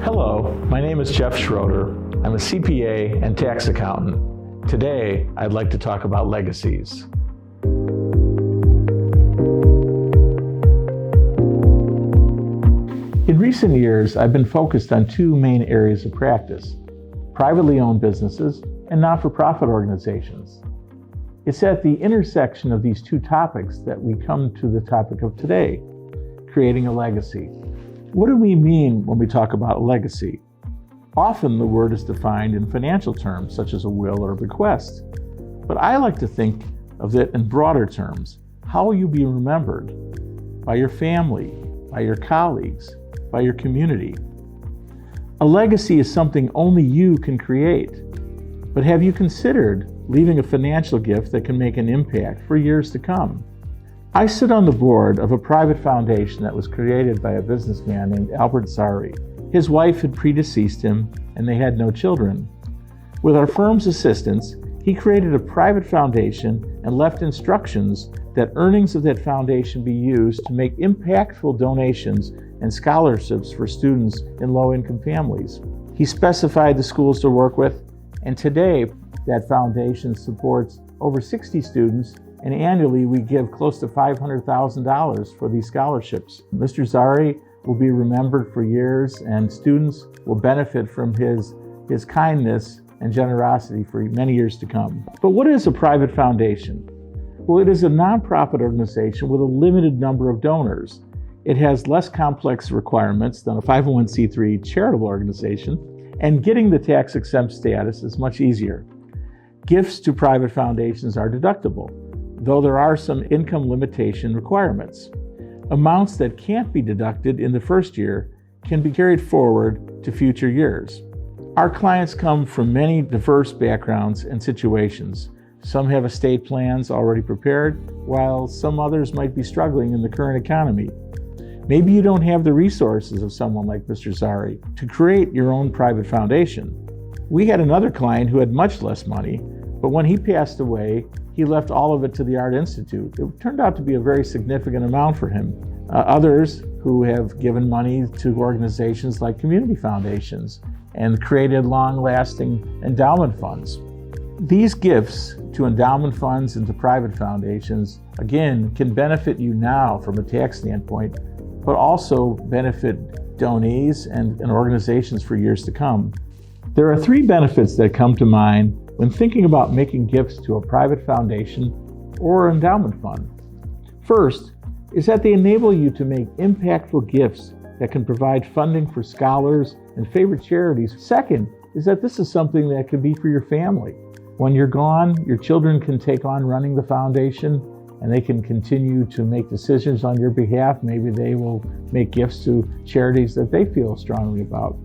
Hello, my name is Jeff Schroeder. I'm a CPA and tax accountant. Today, I'd like to talk about legacies. In recent years, I've been focused on two main areas of practice: privately owned businesses and not-for-profit organizations. It's at the intersection of these two topics that we come to the topic of today, creating a legacy. What do we mean when we talk about a legacy? Often the word is defined in financial terms, such as a will or a bequest. But I like to think of it in broader terms. How will you be remembered? By your family, by your colleagues, by your community. A legacy is something only you can create. But have you considered leaving a financial gift that can make an impact for years to come? I sit on the board of a private foundation that was created by a businessman named Albert Zari. His wife had predeceased him, and they had no children. With our firm's assistance, he created a private foundation and left instructions that earnings of that foundation be used to make impactful donations and scholarships for students in low-income families. He specified the schools to work with, and today that foundation supports over 60 students, and annually we give close to $500,000 for these scholarships. Mr. Zari will be remembered for years, and students will benefit from his kindness and generosity for many years to come. But what is a private foundation? Well, it is a nonprofit organization with a limited number of donors. It has less complex requirements than a 501c3 charitable organization, and getting the tax-exempt status is much easier. Gifts to private foundations are deductible, though there are some income limitation requirements. Amounts that can't be deducted in the first year can be carried forward to future years. Our clients come from many diverse backgrounds and situations. Some have estate plans already prepared, while some others might be struggling in the current economy. Maybe you don't have the resources of someone like Mr. Zari to create your own private foundation. We had another client who had much less money, but when he passed away, he left all of it to the Art Institute. It turned out to be a very significant amount for him. Others who have given money to organizations like community foundations and created long-lasting endowment funds. These gifts to endowment funds and to private foundations, again, can benefit you now from a tax standpoint, but also benefit donees and organizations for years to come. There are three benefits that come to mind when thinking about making gifts to a private foundation or endowment fund. First is that they enable you to make impactful gifts that can provide funding for scholars and favorite charities. Second is that this is something that can be for your family. When you're gone, your children can take on running the foundation and they can continue to make decisions on your behalf. Maybe they will make gifts to charities that they feel strongly about.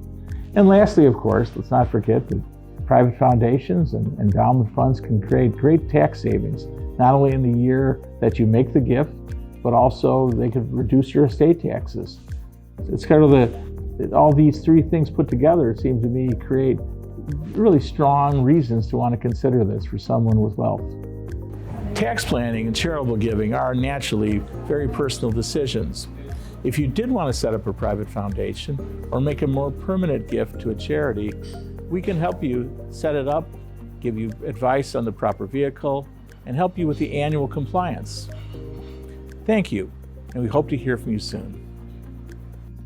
And lastly, of course, let's not forget that private foundations and endowment funds can create great tax savings, not only in the year that you make the gift, but also they could reduce your estate taxes. It's kind of all these three things put together, it seems to me, create really strong reasons to want to consider this for someone with wealth. Tax planning and charitable giving are naturally very personal decisions. If you did want to set up a private foundation or make a more permanent gift to a charity, we can help you set it up, give you advice on the proper vehicle, and help you with the annual compliance. Thank you, and we hope to hear from you soon.